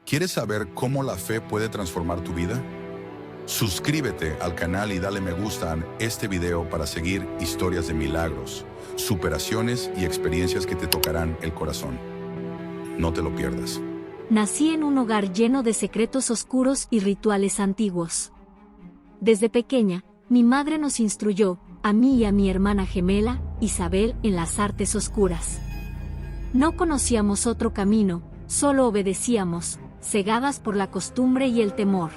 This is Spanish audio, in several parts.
¿Quieres saber cómo la fe puede transformar tu vida? Suscríbete al canal y dale me gusta a este video para seguir historias de milagros, superaciones y experiencias que te tocarán el corazón. No te lo pierdas. Nací en un hogar lleno de secretos oscuros y rituales antiguos. Desde pequeña, mi madre nos instruyó, a mí y a mi hermana gemela, Isabel, en las artes oscuras. No conocíamos otro camino, solo obedecíamos, cegadas por la costumbre y el temor.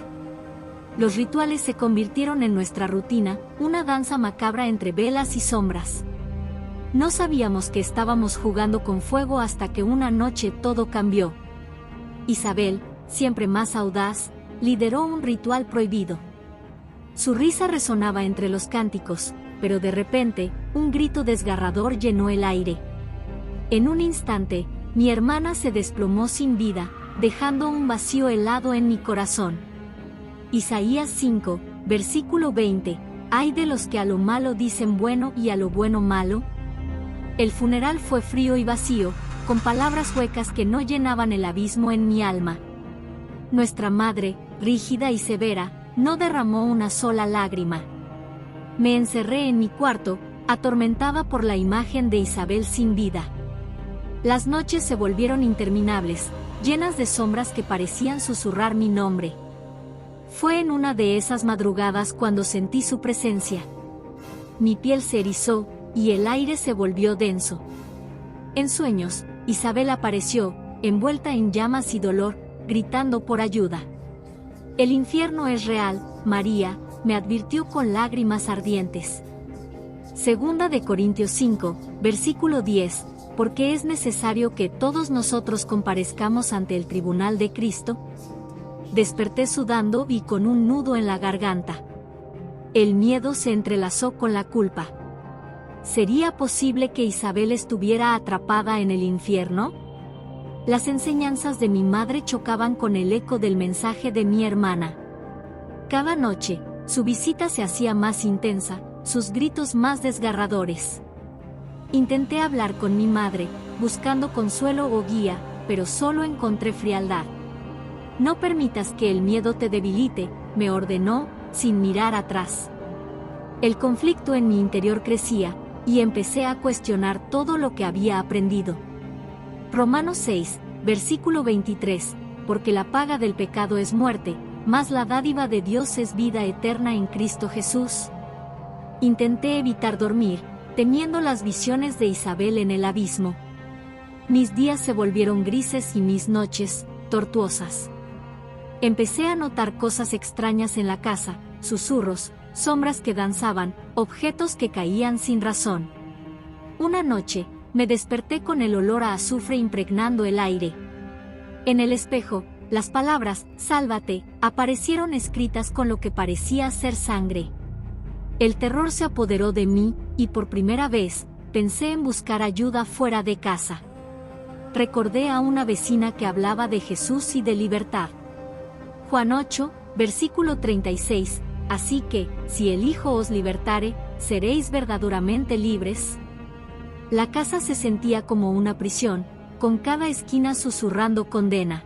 Los rituales se convirtieron en nuestra rutina, una danza macabra entre velas y sombras. No sabíamos que estábamos jugando con fuego hasta que una noche todo cambió. Isabel, siempre más audaz, lideró un ritual prohibido. Su risa resonaba entre los cánticos, pero de repente, un grito desgarrador llenó el aire. En un instante, mi hermana se desplomó sin vida, dejando un vacío helado en mi corazón. Isaías 5, versículo 20, ¿ay de los que a lo malo dicen bueno y a lo bueno malo? El funeral fue frío y vacío, con palabras huecas que no llenaban el abismo en mi alma. Nuestra madre, rígida y severa, no derramó una sola lágrima. Me encerré en mi cuarto, atormentada por la imagen de Isabel sin vida. Las noches se volvieron interminables, llenas de sombras que parecían susurrar mi nombre. Fue en una de esas madrugadas cuando sentí su presencia. Mi piel se erizó, y el aire se volvió denso. En sueños, Isabel apareció, envuelta en llamas y dolor, gritando por ayuda. El infierno es real, María, me advirtió con lágrimas ardientes. Segunda de Corintios 5, versículo 10, porque es necesario que todos nosotros comparezcamos ante el tribunal de Cristo. Desperté sudando y con un nudo en la garganta. El miedo se entrelazó con la culpa. ¿Sería posible que Isabel estuviera atrapada en el infierno? Las enseñanzas de mi madre chocaban con el eco del mensaje de mi hermana. Cada noche, su visita se hacía más intensa, sus gritos más desgarradores. Intenté hablar con mi madre, buscando consuelo o guía, pero solo encontré frialdad. No permitas que el miedo te debilite, me ordenó, sin mirar atrás. El conflicto en mi interior crecía, y empecé a cuestionar todo lo que había aprendido. Romanos 6, versículo 23, porque la paga del pecado es muerte, mas la dádiva de Dios es vida eterna en Cristo Jesús. Intenté evitar dormir, temiendo las visiones de Isabel en el abismo. Mis días se volvieron grises y mis noches, tortuosas. Empecé a notar cosas extrañas en la casa, susurros, sombras que danzaban, objetos que caían sin razón. Una noche, me desperté con el olor a azufre impregnando el aire. En el espejo, las palabras, sálvate, aparecieron escritas con lo que parecía ser sangre. El terror se apoderó de mí, y por primera vez, pensé en buscar ayuda fuera de casa. Recordé a una vecina que hablaba de Jesús y de libertad. Juan 8, versículo 36, así que, si el Hijo os libertare, seréis verdaderamente libres. La casa se sentía como una prisión, con cada esquina susurrando condena.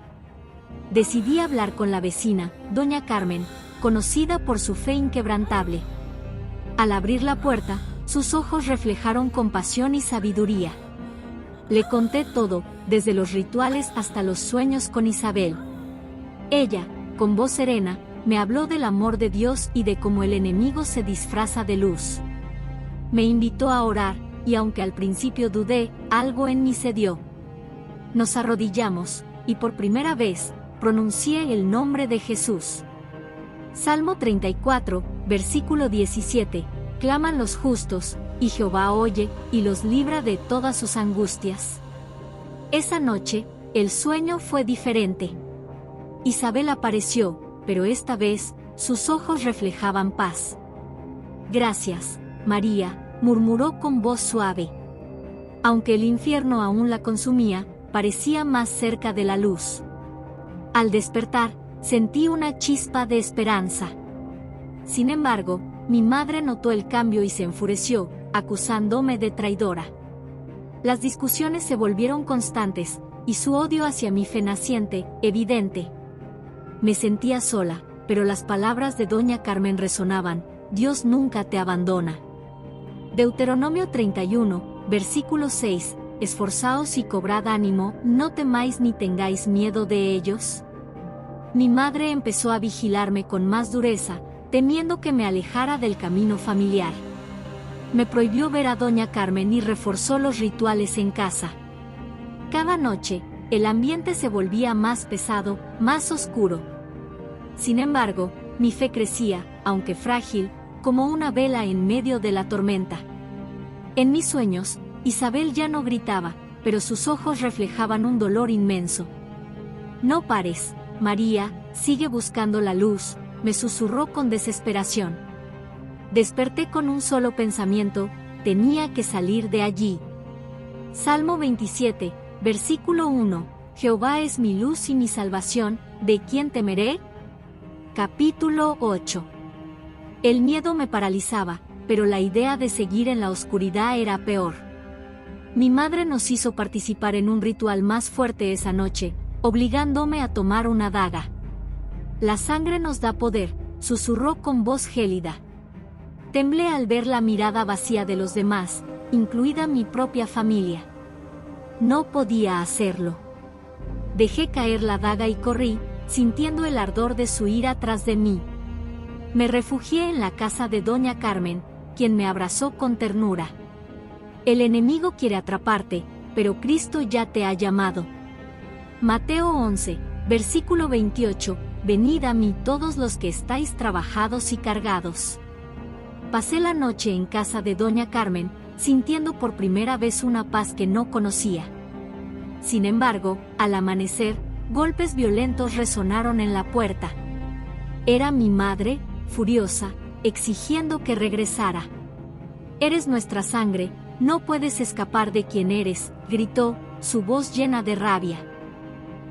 Decidí hablar con la vecina, doña Carmen, conocida por su fe inquebrantable. Al abrir la puerta, sus ojos reflejaron compasión y sabiduría. Le conté todo, desde los rituales hasta los sueños con Isabel. Ella, con voz serena, me habló del amor de Dios y de cómo el enemigo se disfraza de luz. Me invitó a orar, y aunque al principio dudé, algo en mí cedió. Nos arrodillamos, y por primera vez, pronuncié el nombre de Jesús. Salmo 34, versículo 17, claman los justos, y Jehová oye, y los libra de todas sus angustias. Esa noche, el sueño fue diferente. Isabel apareció, pero esta vez, sus ojos reflejaban paz. Gracias, María, murmuró con voz suave. Aunque el infierno aún la consumía, parecía más cerca de la luz. Al despertar, sentí una chispa de esperanza. Sin embargo, mi madre notó el cambio y se enfureció, acusándome de traidora. Las discusiones se volvieron constantes, y su odio hacia mi fe naciente, evidente. Me sentía sola, pero las palabras de doña Carmen resonaban: Dios nunca te abandona. Deuteronomio 31, versículo 6, esforzaos y cobrad ánimo, no temáis ni tengáis miedo de ellos. Mi madre empezó a vigilarme con más dureza, temiendo que me alejara del camino familiar. Me prohibió ver a doña Carmen y reforzó los rituales en casa. Cada noche, el ambiente se volvía más pesado, más oscuro. Sin embargo, mi fe crecía, aunque frágil, como una vela en medio de la tormenta. En mis sueños, Isabel ya no gritaba, pero sus ojos reflejaban un dolor inmenso. No pares, María, sigue buscando la luz, me susurró con desesperación. Desperté con un solo pensamiento: tenía que salir de allí. Salmo 27, versículo 1, Jehová es mi luz y mi salvación, ¿de quién temeré? Capítulo 8. El miedo me paralizaba, pero la idea de seguir en la oscuridad era peor. Mi madre nos hizo participar en un ritual más fuerte esa noche, obligándome a tomar una daga. La sangre nos da poder, susurró con voz gélida. Temblé al ver la mirada vacía de los demás, incluida mi propia familia. No podía hacerlo. Dejé caer la daga y corrí, sintiendo el ardor de su ira tras de mí. Me refugié en la casa de doña Carmen, quien me abrazó con ternura. El enemigo quiere atraparte, pero Cristo ya te ha llamado. Mateo 11, versículo 28, venid a mí todos los que estáis trabajados y cargados. Pasé la noche en casa de doña Carmen, sintiendo por primera vez una paz que no conocía. Sin embargo, al amanecer, golpes violentos resonaron en la puerta. Era mi madre, furiosa, exigiendo que regresara. Eres nuestra sangre, no puedes escapar de quien eres, gritó, su voz llena de rabia.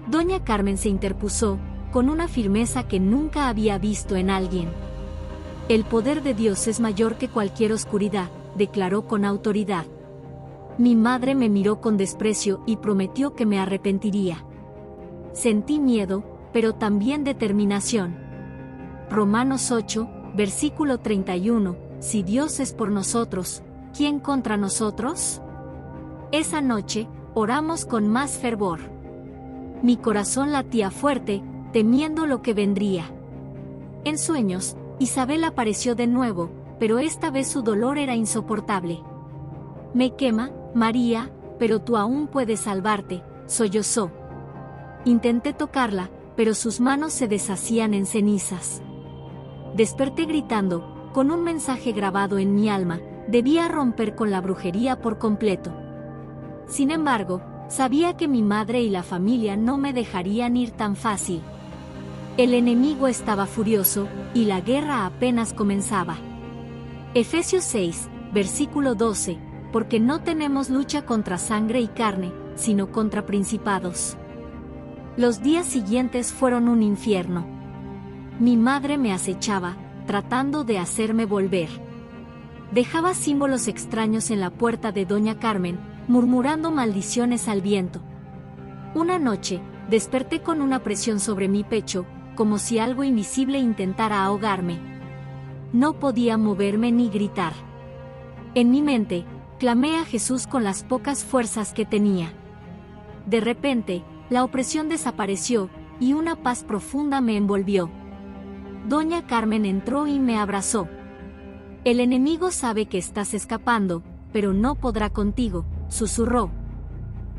Doña Carmen se interpuso, con una firmeza que nunca había visto en alguien. El poder de Dios es mayor que cualquier oscuridad, declaró con autoridad. Mi madre me miró con desprecio y prometió que me arrepentiría. Sentí miedo, pero también determinación. Romanos 8, versículo 31, si Dios es por nosotros, ¿quién contra nosotros? Esa noche, oramos con más fervor. Mi corazón latía fuerte, temiendo lo que vendría. En sueños, Isabel apareció de nuevo, pero esta vez su dolor era insoportable. Me quema, María, pero tú aún puedes salvarte, sollozó. Intenté tocarla, pero sus manos se deshacían en cenizas. Desperté gritando, con un mensaje grabado en mi alma: debía romper con la brujería por completo. Sin embargo, sabía que mi madre y la familia no me dejarían ir tan fácil. El enemigo estaba furioso, y la guerra apenas comenzaba. Efesios 6, versículo 12, porque no tenemos lucha contra sangre y carne, sino contra principados. Los días siguientes fueron un infierno. Mi madre me acechaba, tratando de hacerme volver. Dejaba símbolos extraños en la puerta de doña Carmen, murmurando maldiciones al viento. Una noche, desperté con una presión sobre mi pecho, como si algo invisible intentara ahogarme. No podía moverme ni gritar. En mi mente, clamé a Jesús con las pocas fuerzas que tenía. De repente, la opresión desapareció, y una paz profunda me envolvió. Doña Carmen entró y me abrazó. El enemigo sabe que estás escapando, pero no podrá contigo, susurró.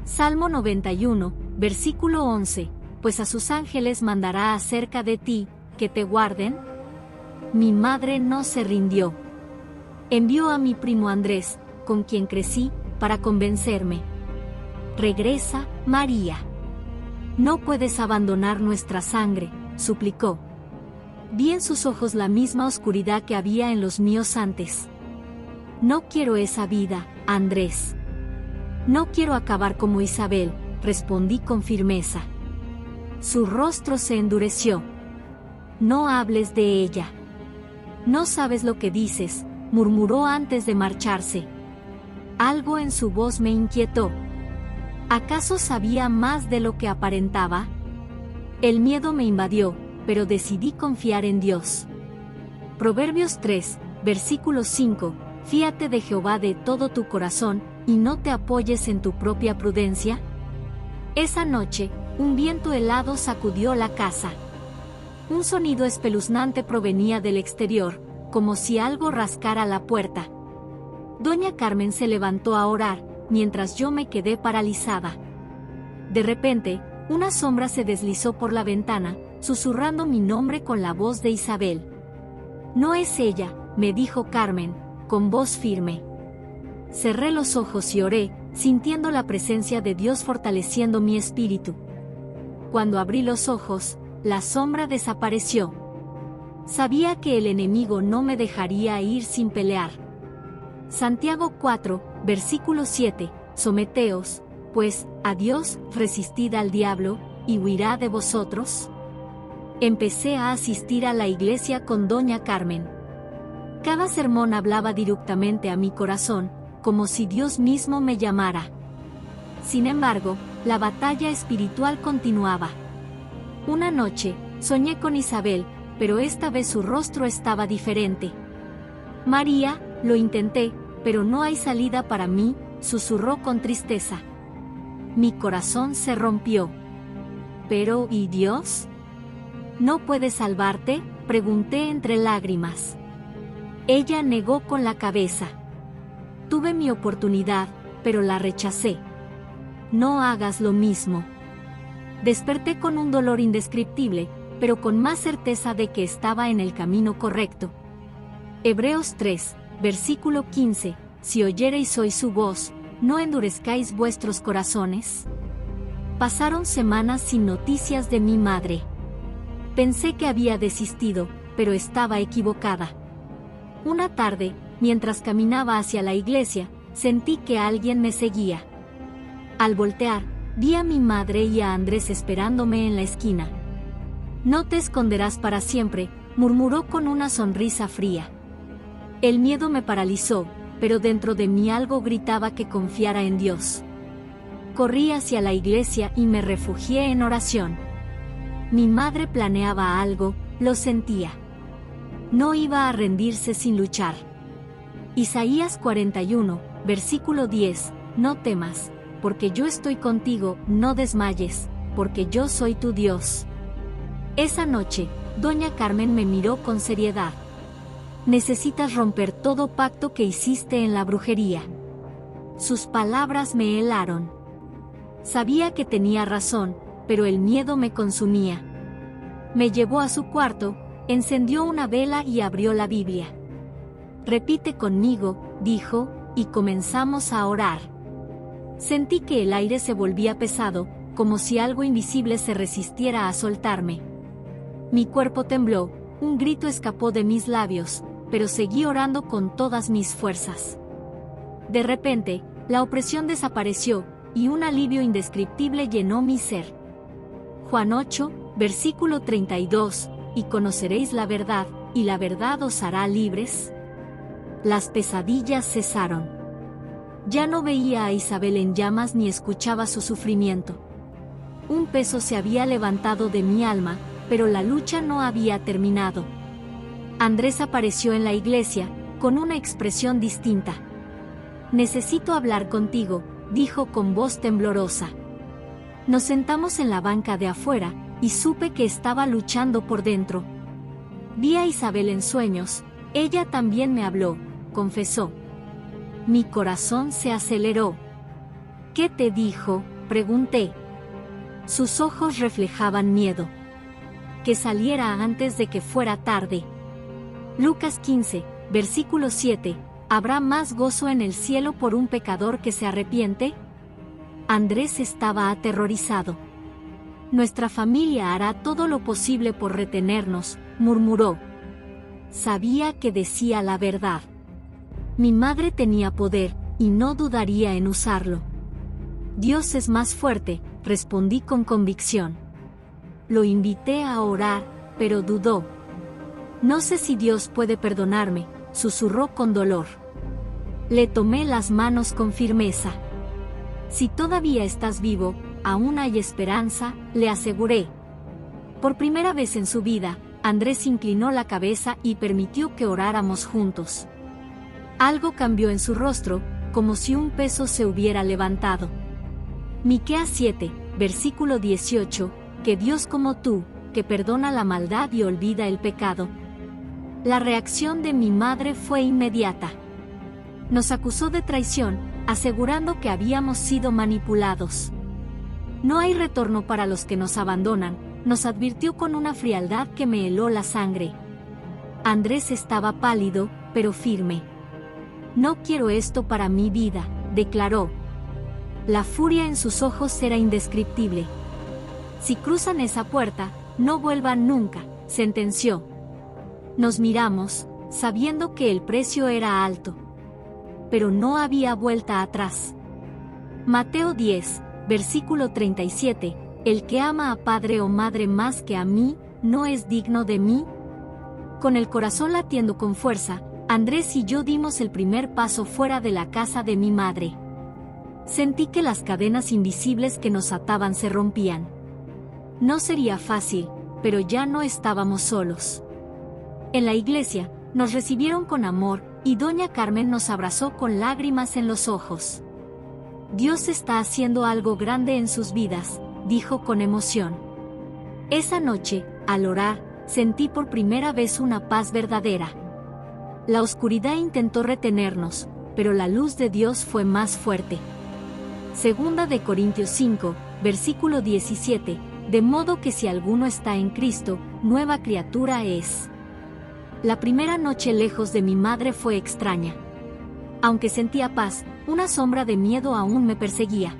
Salmo 91, versículo 11, pues a sus ángeles mandará acerca de ti, que te guarden. Mi madre no se rindió. Envió a mi primo Andrés, con quien crecí, para convencerme. Regresa, María. No puedes abandonar nuestra sangre, suplicó. Vi en sus ojos la misma oscuridad que había en los míos antes. No quiero esa vida, Andrés. No quiero acabar como Isabel, respondí con firmeza. Su rostro se endureció. No hables de ella. No sabes lo que dices, murmuró antes de marcharse. Algo en su voz me inquietó. ¿Acaso sabía más de lo que aparentaba? El miedo me invadió, pero decidí confiar en Dios. Proverbios 3, versículo 5, Fíate de Jehová de todo tu corazón, y no te apoyes en tu propia prudencia. Esa noche, un viento helado sacudió la casa. Un sonido espeluznante provenía del exterior, como si algo rascara la puerta. Doña Carmen se levantó a orar, mientras yo me quedé paralizada. De repente, una sombra se deslizó por la ventana, susurrando mi nombre con la voz de Isabel. «No es ella», me dijo Carmen, con voz firme. Cerré los ojos y oré, sintiendo la presencia de Dios fortaleciendo mi espíritu. Cuando abrí los ojos, la sombra desapareció. Sabía que el enemigo no me dejaría ir sin pelear. Santiago 4, versículo 7, Someteos, pues, a Dios, resistid al diablo, y huirá de vosotros. Empecé a asistir a la iglesia con Doña Carmen. Cada sermón hablaba directamente a mi corazón, como si Dios mismo me llamara. Sin embargo, la batalla espiritual continuaba. Una noche, soñé con Isabel, pero esta vez su rostro estaba diferente. «María, lo intenté, pero no hay salida para mí», susurró con tristeza. Mi corazón se rompió. «¿Pero, y Dios? ¿No puede salvarte?», pregunté entre lágrimas. Ella negó con la cabeza. «Tuve mi oportunidad, pero la rechacé. No hagas lo mismo». Desperté con un dolor indescriptible, pero con más certeza de que estaba en el camino correcto. Hebreos 3, versículo 15, Si oyereis hoy su voz, no endurezcáis vuestros corazones. Pasaron semanas sin noticias de mi madre. Pensé que había desistido, pero estaba equivocada. Una tarde, mientras caminaba hacia la iglesia, sentí que alguien me seguía. Al voltear, vi a mi madre y a Andrés esperándome en la esquina. «No te esconderás para siempre», murmuró con una sonrisa fría. El miedo me paralizó, pero dentro de mí algo gritaba que confiara en Dios. Corrí hacia la iglesia y me refugié en oración. Mi madre planeaba algo, lo sentía. No iba a rendirse sin luchar. Isaías 41, versículo 10, No temas, porque yo estoy contigo, no desmayes, porque yo soy tu Dios. Esa noche, Doña Carmen me miró con seriedad. «Necesitas romper todo pacto que hiciste en la brujería». Sus palabras me helaron. Sabía que tenía razón, pero el miedo me consumía. Me llevó a su cuarto, encendió una vela y abrió la Biblia. «Repite conmigo», dijo, y comenzamos a orar. Sentí que el aire se volvía pesado, como si algo invisible se resistiera a soltarme. Mi cuerpo tembló, un grito escapó de mis labios, pero seguí orando con todas mis fuerzas. De repente, la opresión desapareció, y un alivio indescriptible llenó mi ser. Juan 8, versículo 32, «Y conoceréis la verdad, y la verdad os hará libres». Las pesadillas cesaron. Ya no veía a Isabel en llamas ni escuchaba su sufrimiento. Un peso se había levantado de mi alma, pero la lucha no había terminado. Andrés apareció en la iglesia, con una expresión distinta. «Necesito hablar contigo», dijo con voz temblorosa. Nos sentamos en la banca de afuera, y supe que estaba luchando por dentro. Vi a Isabel en sueños, ella también me habló, confesó. Mi corazón se aceleró. «¿Qué te dijo?», pregunté. Sus ojos reflejaban miedo. «Que saliera antes de que fuera tarde». Lucas 15, versículo 7, ¿habrá más gozo en el cielo por un pecador que se arrepiente? Andrés estaba aterrorizado. «Nuestra familia hará todo lo posible por retenernos», murmuró. Sabía que decía la verdad. Mi madre tenía poder, y no dudaría en usarlo. «Dios es más fuerte», respondí con convicción. Lo invité a orar, pero dudó. «No sé si Dios puede perdonarme», susurró con dolor. Le tomé las manos con firmeza. Si todavía estás vivo, aún hay esperanza, le aseguré. Por primera vez en su vida, Andrés inclinó la cabeza y permitió que oráramos juntos. Algo cambió en su rostro, como si un peso se hubiera levantado. Miqueas 7, versículo 18, que Dios como tú, que perdona la maldad y olvida el pecado. La reacción de mi madre fue inmediata. Nos acusó de traición, asegurando que habíamos sido manipulados. No hay retorno para los que nos abandonan, nos advirtió con una frialdad que me heló la sangre. Andrés estaba pálido, pero firme. No quiero esto para mi vida, declaró. La furia en sus ojos era indescriptible. Si cruzan esa puerta, no vuelvan nunca, sentenció. Nos miramos, sabiendo que el precio era alto. Pero no había vuelta atrás. Mateo 10, versículo 37, el que ama a padre o madre más que a mí, ¿no es digno de mí? Con el corazón latiendo con fuerza, Andrés y yo dimos el primer paso fuera de la casa de mi madre. Sentí que las cadenas invisibles que nos ataban se rompían. No sería fácil, pero ya no estábamos solos. En la iglesia, nos recibieron con amor, y doña Carmen nos abrazó con lágrimas en los ojos. Dios está haciendo algo grande en sus vidas, dijo con emoción. Esa noche, al orar, sentí por primera vez una paz verdadera. La oscuridad intentó retenernos, pero la luz de Dios fue más fuerte. Segunda de Corintios 5, versículo 17, de modo que si alguno está en Cristo, nueva criatura es. La primera noche lejos de mi madre fue extraña. Aunque sentía paz, una sombra de miedo aún me perseguía.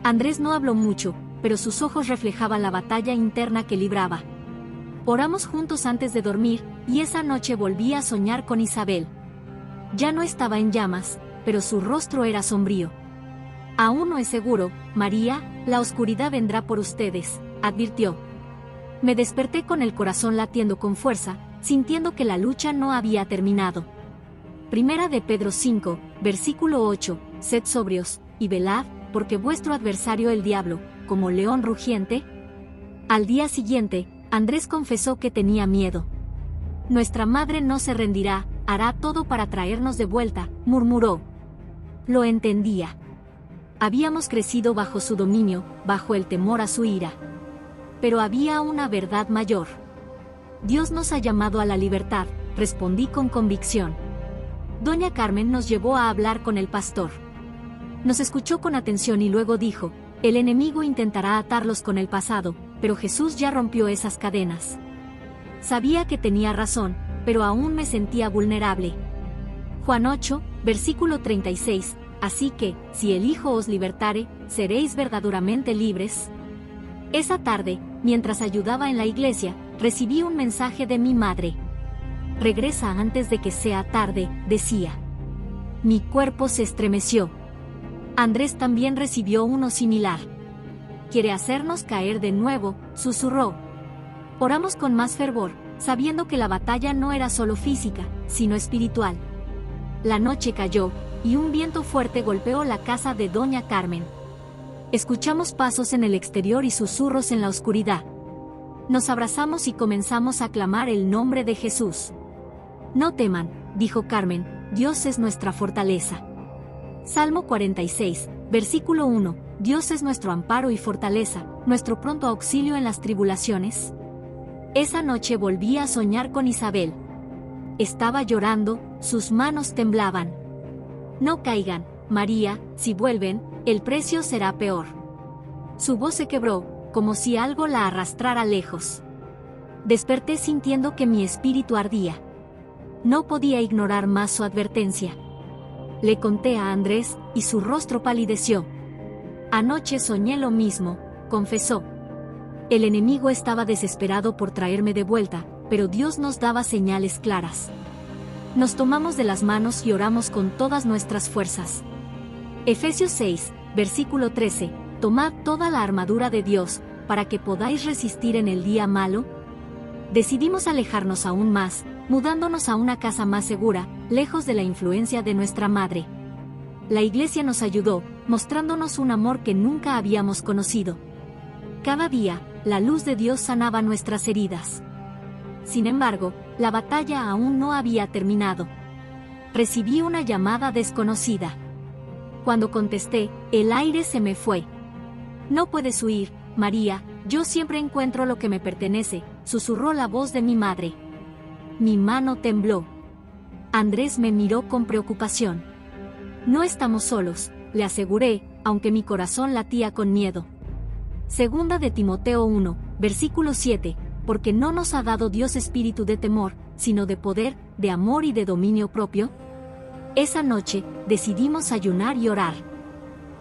Andrés no habló mucho, pero sus ojos reflejaban la batalla interna que libraba. Oramos juntos antes de dormir, y esa noche volví a soñar con Isabel. Ya no estaba en llamas, pero su rostro era sombrío. Aún no es seguro, María, la oscuridad vendrá por ustedes, advirtió. Me desperté con el corazón latiendo con fuerza, sintiendo que la lucha no había terminado. Primera de Pedro 5, versículo 8, sed sobrios, y velad, porque vuestro adversario el diablo, como león rugiente. Al día siguiente, Andrés confesó que tenía miedo. Nuestra madre no se rendirá, hará todo para traernos de vuelta, murmuró. Lo entendía. Habíamos crecido bajo su dominio, bajo el temor a su ira. Pero había una verdad mayor. Dios nos ha llamado a la libertad, respondí con convicción. Doña Carmen nos llevó a hablar con el pastor. Nos escuchó con atención y luego dijo, el enemigo intentará atarlos con el pasado, pero Jesús ya rompió esas cadenas. Sabía que tenía razón, pero aún me sentía vulnerable. Juan 8, versículo 36, así que, si el Hijo os libertare, seréis verdaderamente libres. Esa tarde, mientras ayudaba en la iglesia, recibí un mensaje de mi madre. Regresa antes de que sea tarde, decía. Mi cuerpo se estremeció. Andrés también recibió uno similar. Quiere hacernos caer de nuevo, susurró. Oramos con más fervor, sabiendo que la batalla no era solo física, sino espiritual. La noche cayó, y un viento fuerte golpeó la casa de doña Carmen. Escuchamos pasos en el exterior y susurros en la oscuridad. Nos abrazamos y comenzamos a clamar el nombre de Jesús. No teman, dijo Carmen, Dios es nuestra fortaleza. Salmo 46, versículo 1, Dios es nuestro amparo y fortaleza, nuestro pronto auxilio en las tribulaciones. Esa noche volví a soñar con Isabel. Estaba llorando, sus manos temblaban. No caigan, María, si vuelven, el precio será peor. Su voz se quebró, como si algo la arrastrara lejos. Desperté sintiendo que mi espíritu ardía. No podía ignorar más su advertencia. Le conté a Andrés, y su rostro palideció. Anoche soñé lo mismo, confesó. El enemigo estaba desesperado por traerme de vuelta, pero Dios nos daba señales claras. Nos tomamos de las manos y oramos con todas nuestras fuerzas. Efesios 6, versículo 13, tomad toda la armadura de Dios, para que podáis resistir en el día malo. Decidimos alejarnos aún más, mudándonos a una casa más segura, lejos de la influencia de nuestra madre. La iglesia nos ayudó, mostrándonos un amor que nunca habíamos conocido. Cada día, la luz de Dios sanaba nuestras heridas. Sin embargo, la batalla aún no había terminado. Recibí una llamada desconocida. Cuando contesté, el aire se me fue. «No puedes huir, María, yo siempre encuentro lo que me pertenece», susurró la voz de mi madre. Mi mano tembló. Andrés me miró con preocupación. «No estamos solos», le aseguré, aunque mi corazón latía con miedo. Segunda de Timoteo 1, versículo 7, porque no nos ha dado Dios espíritu de temor, sino de poder, de amor y de dominio propio. Esa noche, decidimos ayunar y orar.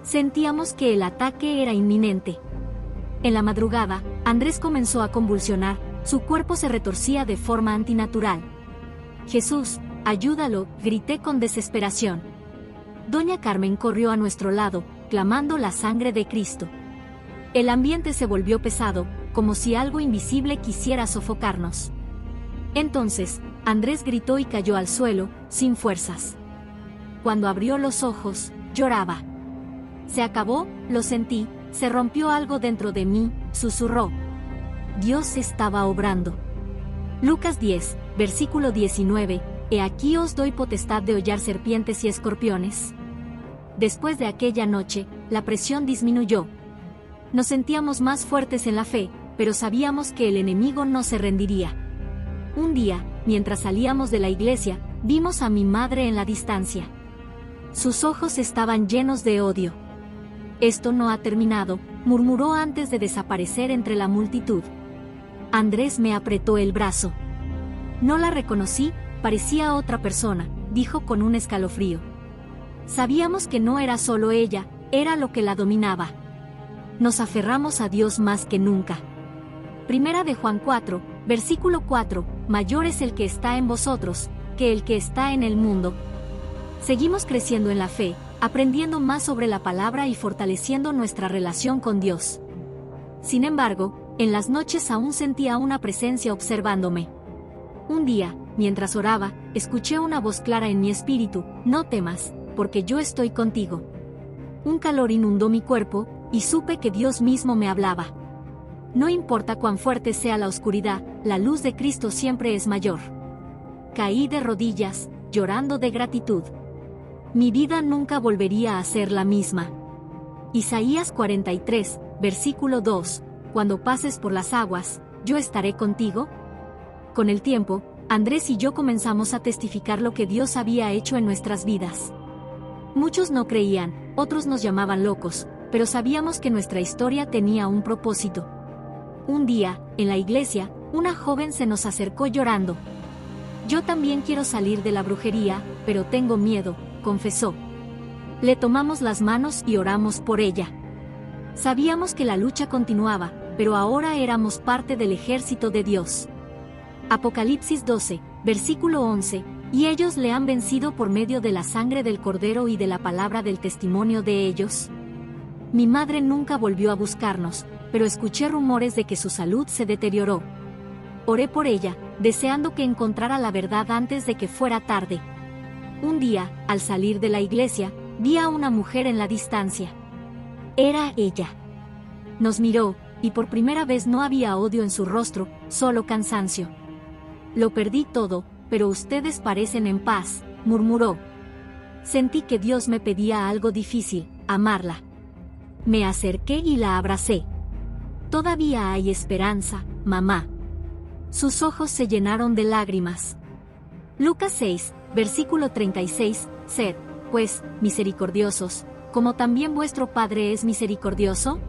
Sentíamos que el ataque era inminente. En la madrugada, Andrés comenzó a convulsionar, su cuerpo se retorcía de forma antinatural. «Jesús, ayúdalo», grité con desesperación. Doña Carmen corrió a nuestro lado, clamando la sangre de Cristo. El ambiente se volvió pesado, como si algo invisible quisiera sofocarnos. Entonces, Andrés gritó y cayó al suelo, sin fuerzas. Cuando abrió los ojos, lloraba. «Se acabó», lo sentí, «se rompió algo dentro de mí», susurró. Dios estaba obrando. Lucas 10, versículo 19, «He aquí os doy potestad de hollar serpientes y escorpiones». Después de aquella noche, la presión disminuyó. Nos sentíamos más fuertes en la fe, pero sabíamos que el enemigo no se rendiría. Un día, mientras salíamos de la iglesia, vimos a mi madre en la distancia. Sus ojos estaban llenos de odio. «Esto no ha terminado», murmuró antes de desaparecer entre la multitud. Andrés me apretó el brazo. «No la reconocí, parecía otra persona», dijo con un escalofrío. Sabíamos que no era solo ella, era lo que la dominaba. Nos aferramos a Dios más que nunca. Primera de Juan 4, versículo 4, «Mayor es el que está en vosotros, que el que está en el mundo». Seguimos creciendo en la fe, aprendiendo más sobre la palabra y fortaleciendo nuestra relación con Dios. Sin embargo, en las noches aún sentía una presencia observándome. Un día, mientras oraba, escuché una voz clara en mi espíritu: «No temas, porque yo estoy contigo». Un calor inundó mi cuerpo, y supe que Dios mismo me hablaba. No importa cuán fuerte sea la oscuridad, la luz de Cristo siempre es mayor. Caí de rodillas, llorando de gratitud. Mi vida nunca volvería a ser la misma. Isaías 43, versículo 2, «Cuando pases por las aguas, yo estaré contigo». Con el tiempo, Andrés y yo comenzamos a testificar lo que Dios había hecho en nuestras vidas. Muchos no creían, otros nos llamaban locos, pero sabíamos que nuestra historia tenía un propósito. Un día, en la iglesia, una joven se nos acercó llorando. «Yo también quiero salir de la brujería, pero tengo miedo», confesó. Le tomamos las manos y oramos por ella. Sabíamos que la lucha continuaba, pero ahora éramos parte del ejército de Dios. Apocalipsis 12, versículo 11, «Y ellos le han vencido por medio de la sangre del Cordero y de la palabra del testimonio de ellos». Mi madre nunca volvió a buscarnos, pero escuché rumores de que su salud se deterioró. Oré por ella, deseando que encontrara la verdad antes de que fuera tarde. Un día, al salir de la iglesia, vi a una mujer en la distancia. Era ella. Nos miró, y por primera vez no había odio en su rostro, solo cansancio. «Lo perdí todo, pero ustedes parecen en paz», murmuró. Sentí que Dios me pedía algo difícil: amarla. Me acerqué y la abracé. «Todavía hay esperanza, mamá». Sus ojos se llenaron de lágrimas. Lucas 6, versículo 36, «Sed, pues, misericordiosos, como también vuestro Padre es misericordioso».